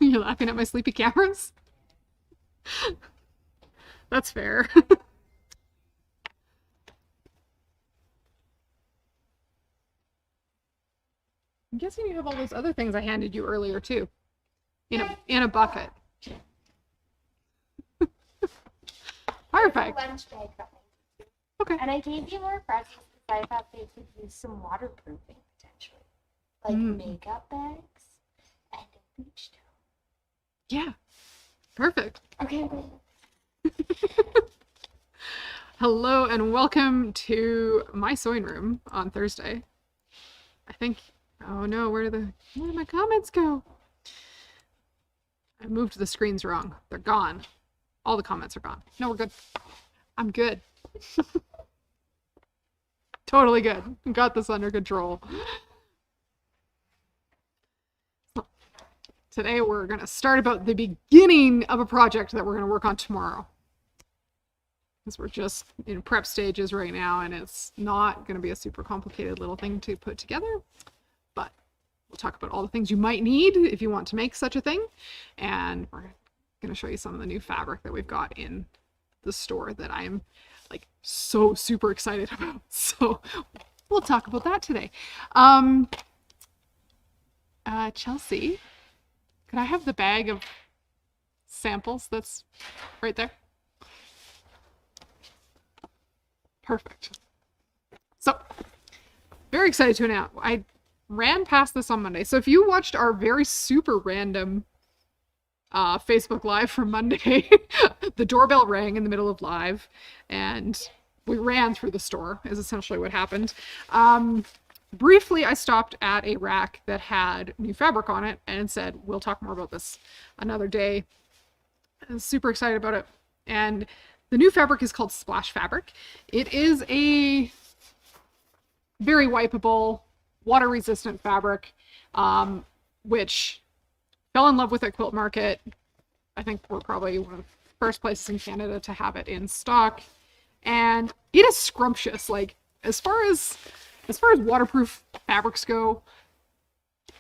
You're laughing at my sleepy cameras? That's fair. I'm guessing you have all those other things I handed you earlier too. In a bucket. Perfect. Lunch bag that I Okay. And I gave you more presents because I thought they could use some waterproofing potentially. Like makeup bags and a beach towel. Yeah. Perfect. Okay. Hello and welcome to my sewing room on Thursday. I think, oh no, where did my comments go? I moved the screens wrong. They're gone. All the comments are gone. No, we're good. I'm good. Totally good. Got this under control. So, today we're going to start about the beginning of a project that we're going to work on tomorrow. Because we're just in prep stages right now and it's not going to be a super complicated little thing to put together. But we'll talk about all the things you might need if you want to make such a thing. And we're going to show you some of the new fabric that we've got in the store that I'm like so super excited about. So we'll talk about that today. Chelsea, could I have the bag of samples that's right there? Perfect. So very excited to announce. I ran past this on Monday. So if you watched our very super random Facebook Live from Monday, the doorbell rang in the middle of live and we ran through the store is essentially what happened. Briefly, I stopped at a rack that had new fabric on it and said, we'll talk more about this another day. I was super excited about it. And the new fabric is called Splash Fabric. It is a very wipeable, water-resistant fabric, which fell in love with at Quilt Market. I think we're probably one of the first places in Canada to have it in stock. And it is scrumptious. Like, as far as waterproof fabrics go,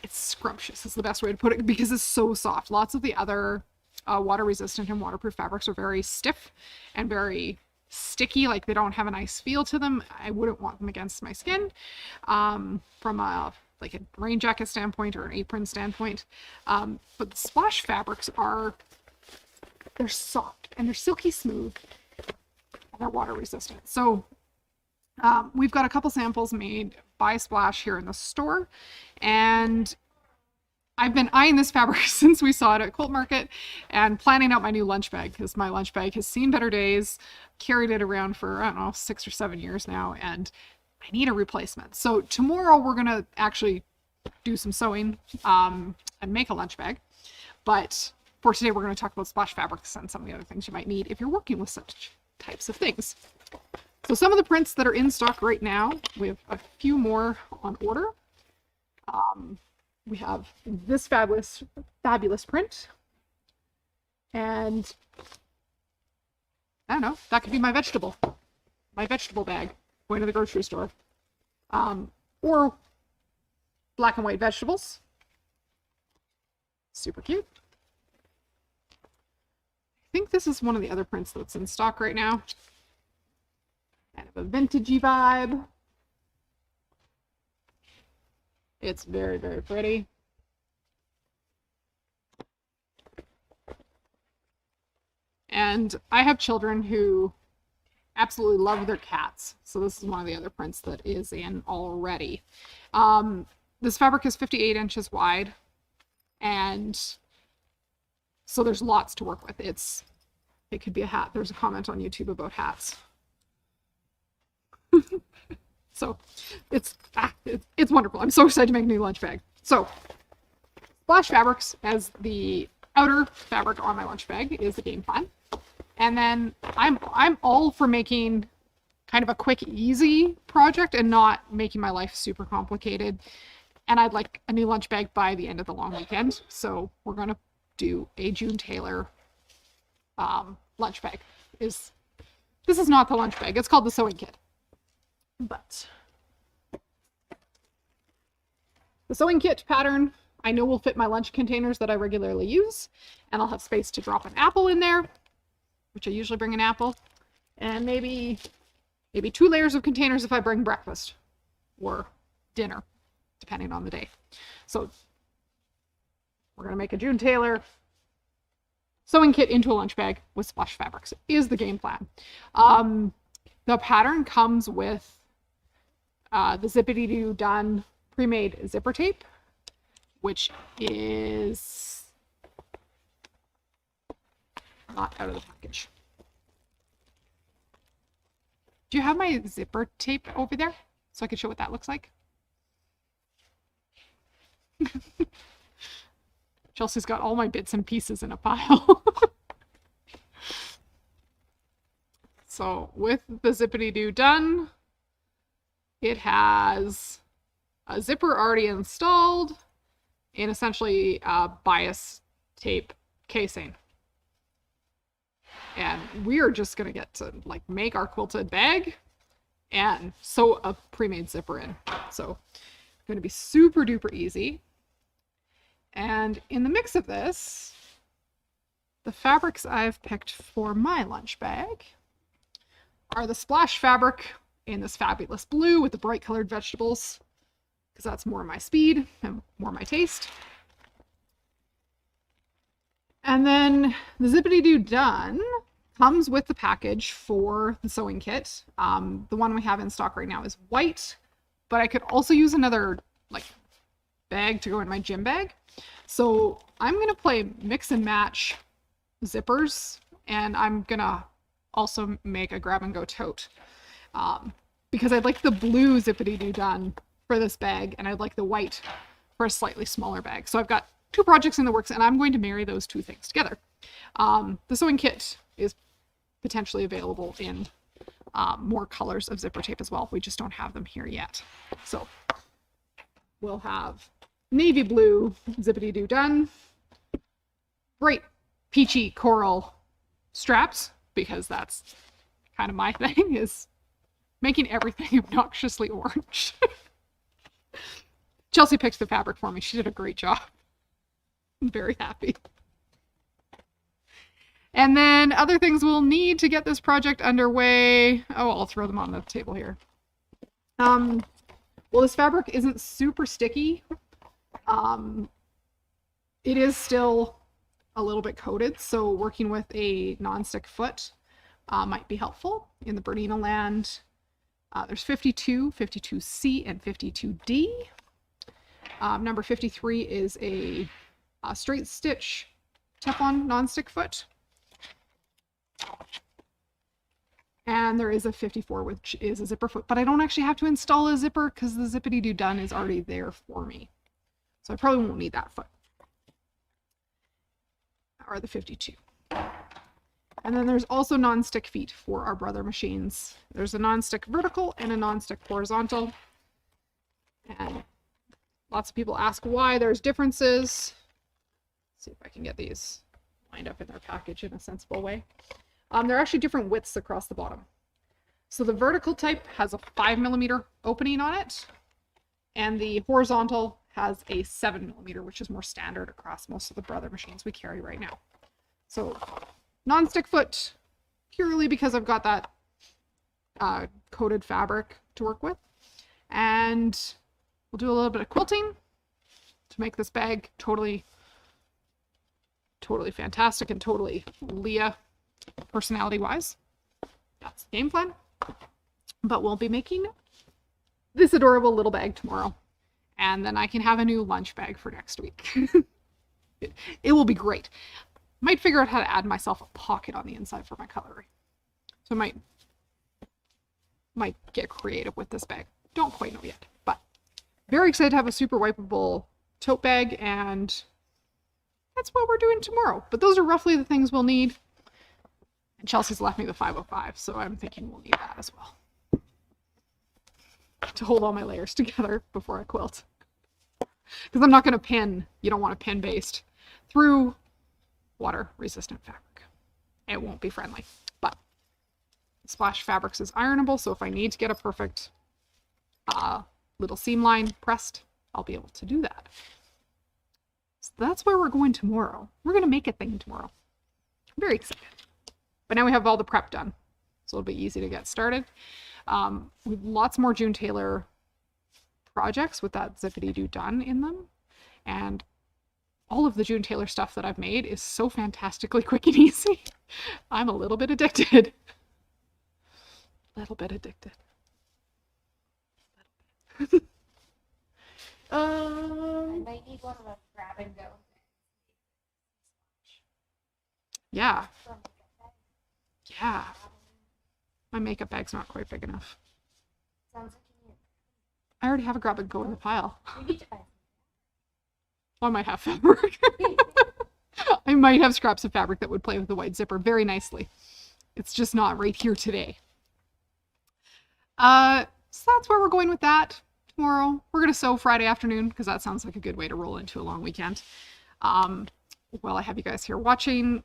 it's scrumptious is the best way to put it because it's so soft. Lots of the other water resistant and waterproof fabrics are very stiff and very sticky, like they don't have a nice feel to them. I wouldn't want them against my skin from a like a rain jacket standpoint or an apron standpoint. But the Splash fabrics they're soft and they're silky smooth and they're water resistant. So we've got a couple samples made by Splash here in the store, and I've been eyeing this fabric since we saw it at Quilt Market and planning out my new lunch bag because my lunch bag has seen better days, carried it around for, I don't know, 6 or 7 years now, and I need a replacement. So tomorrow we're going to actually do some sewing and make a lunch bag. But for today, we're going to talk about Splash fabrics and some of the other things you might need if you're working with such types of things. So some of the prints that are in stock right now, we have a few more on order. We have this fabulous print. And I don't know, that could be my vegetable bag going to the grocery store. Or black and white vegetables. Super cute. I think this is one of the other prints that's in stock right now. Kind of a vintagey vibe. It's very, very pretty. And I have children who absolutely love their cats. So this is one of the other prints that is in already. This fabric is 58 inches wide. And so there's lots to work with. It could be a hat. There's a comment on YouTube about hats. So it's wonderful. I'm so excited to make a new lunch bag. So Splash Fabrics as the outer fabric on my lunch bag is the game plan. And then I'm all for making kind of a quick, easy project and not making my life super complicated. And I'd like a new lunch bag by the end of the long weekend. So we're going to do a June Tailor lunch bag. This is not the lunch bag. It's called the sewing kit. But the sewing kit pattern I know will fit my lunch containers that I regularly use, and I'll have space to drop an apple in there, which I usually bring an apple, and maybe 2 layers of containers if I bring breakfast or dinner, depending on the day. So we're going to make a June Tailor sewing kit into a lunch bag with splash fabrics is the game plan. The pattern comes with the Zippity-Doo Done pre-made zipper tape, which is not out of the package. Do you have my zipper tape over there so I can show what that looks like? Chelsea's got all my bits and pieces in a pile. So with the Zippity-Doo Done, it has a zipper already installed and essentially a bias tape casing. And we are just going to get to like make our quilted bag and sew a pre-made zipper in. So it's going to be super duper easy. And in the mix of this, the fabrics I've picked for my lunch bag are the splash fabric in this fabulous blue with the bright colored vegetables, because that's more my speed and more my taste. And then the Zippity-Doo Done comes with the package for the sewing kit. The one we have in stock right now is white, but I could also use another like bag to go in my gym bag. So I'm going to play mix and match zippers, and I'm going to also make a grab and go tote. Because I'd like the blue Zippity-Doo Done for this bag, and I'd like the white for a slightly smaller bag. So I've got 2 projects in the works, and I'm going to marry those 2 things together. The sewing kit is potentially available in more colors of zipper tape as well. We just don't have them here yet. So we'll have navy blue Zippity-Doo Done, bright peachy coral straps, because that's kind of my thing, is making everything obnoxiously orange. Chelsea picked the fabric for me. She did a great job. I'm very happy. And then other things we'll need to get this project underway. Oh, I'll throw them on the table here. Well, this fabric isn't super sticky. It is still a little bit coated, so working with a non-stick foot might be helpful. In the Bernina land, there's 52, 52C, and 52D. Number 53 is a straight stitch Teflon non-stick foot. And there is a 54, which is a zipper foot, but I don't actually have to install a zipper because the Zippity-Doo Done is already there for me. So I probably won't need that foot. Or the 52. And then there's also non-stick feet for our brother machines. There's a non-stick vertical and a non-stick horizontal. And lots of people ask why there's differences. Let's see if I can get these lined up in their package in a sensible way. They're actually different widths across the bottom. So the vertical type has a 5mm opening on it, and the horizontal has a 7mm, which is more standard across most of the brother machines we carry right now. So non-stick foot, purely because I've got that coated fabric to work with. And we'll do a little bit of quilting to make this bag totally fantastic and totally Leah personality-wise. That's the game plan. But we'll be making this adorable little bag tomorrow. And then I can have a new lunch bag for next week. It will be great. Might figure out how to add myself a pocket on the inside for my cutlery. So I might get creative with this bag. Don't quite know yet, but very excited to have a super wipeable tote bag, and that's what we're doing tomorrow. But those are roughly the things we'll need. And Chelsea's left me the 505, so I'm thinking we'll need that as well to hold all my layers together before I quilt. Because I'm not going to pin, you don't want to pin based through water resistant fabric. It won't be friendly. But Splash Fabrics is ironable, so if I need to get a perfect little seam line pressed, I'll be able to do that. So that's where we're going tomorrow. We're going to make a thing tomorrow. I'm very excited. But now we have all the prep done. So it'll be easy to get started. We have lots more June Tailor projects with that zippity-doo done in them. And all of the June Tailor stuff that I've made is so fantastically quick and easy. I'm a little bit addicted. Little bit addicted. I might need one of those grab and go. Yeah. For makeup bags. Yeah. My makeup bag's not quite big enough. Sounds like you need. I already have a grab and go in the pile. You need to buy Well, I might have fabric. I might have scraps of fabric that would play with the white zipper very nicely. It's just not right here today. So that's where we're going with that tomorrow. We're going to sew Friday afternoon because that sounds like a good way to roll into a long weekend. While I have you guys here watching,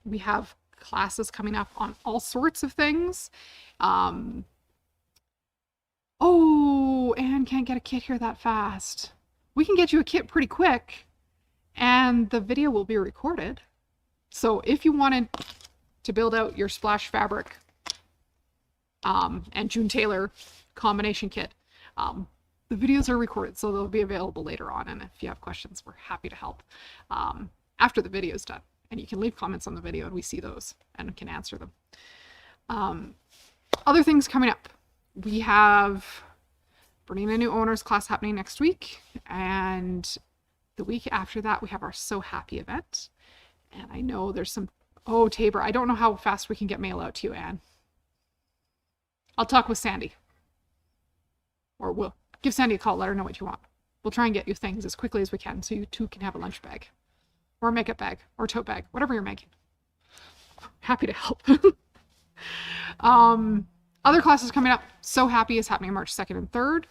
we have classes coming up on all sorts of things. Oh, Anne can't get a kit here that fast. We can get you a kit pretty quick and the video will be recorded. So if you wanted to build out your splash fabric and June Tailor combination kit, the videos are recorded, so they'll be available later on. And if you have questions, we're happy to help after the video is done. And you can leave comments on the video and we see those and can answer them. Other things coming up. We have bringing a new owners class happening next week. And the week after that, we have our So Happy event. And I know there's some, oh, Tabor, I don't know how fast we can get mail out to you, Anne. I'll talk with Sandy. Or we'll give Sandy a call, let her know what you want. We'll try and get you things as quickly as we can so you too can have a lunch bag. Or a makeup bag. Or a tote bag. Whatever you're making. Happy to help. Other classes coming up. So Happy is happening March 2nd and 3rd.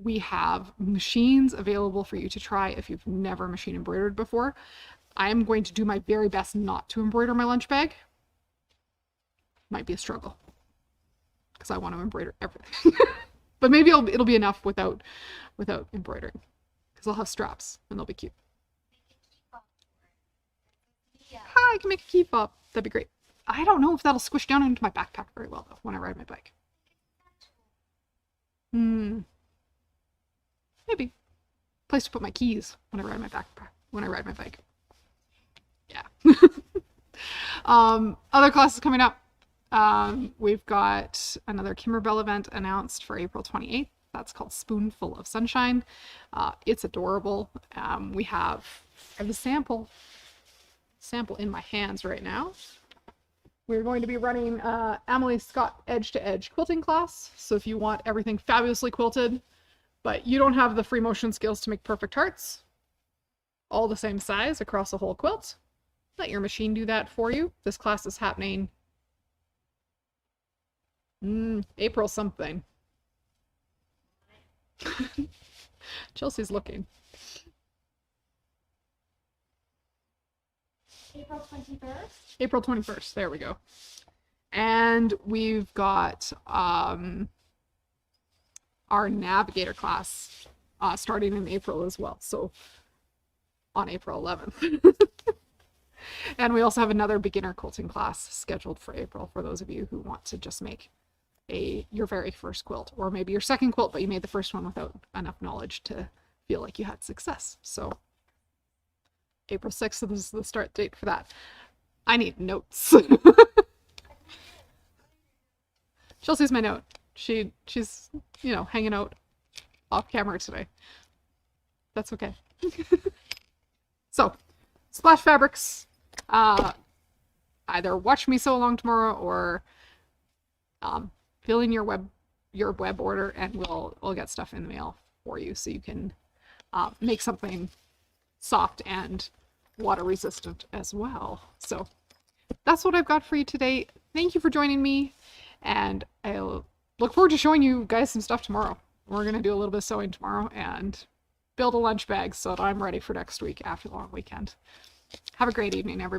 We have machines available for you to try if you've never machine embroidered before. I am going to do my very best not to embroider my lunch bag. Might be a struggle. Because I want to embroider everything. But maybe it'll be enough without embroidering. Because I'll have straps and they'll be cute. Yeah. Hi, I can make a key fob. That'd be great. I don't know if that'll squish down into my backpack very well though when I ride my bike. Maybe. Place to put my keys when I ride my backpack, when I ride my bike. Yeah. Other classes coming up. We've got another Kimmerbell event announced for April 28th. That's called Spoonful of Sunshine. It's adorable. I have a sample in my hands right now. We're going to be running Emily Scott Edge to Edge quilting class. So if you want everything fabulously quilted, but you don't have the free motion skills to make perfect hearts, all the same size across the whole quilt, let your machine do that for you. This class is happening April something. Chelsea's looking. April 21st? April 21st. There we go. And we've got our navigator class starting in April as well. So on April 11th. And we also have another beginner quilting class scheduled for April for those of you who want to just make your very first quilt, or maybe your second quilt, but you made the first one without enough knowledge to feel like you had success. So April 6th is the start date for that. I need notes. Chelsea's my note. She's hanging out off camera today. That's okay. So, Splash Fabrics. Either watch me sew along tomorrow or fill in your web order, and we'll get stuff in the mail for you so you can make something soft and water resistant as well. So that's what I've got for you today. Thank you for joining me, and I'll look forward to showing you guys some stuff tomorrow. We're going to do a little bit of sewing tomorrow and build a lunch bag so that I'm ready for next week after the long weekend. Have a great evening, everybody.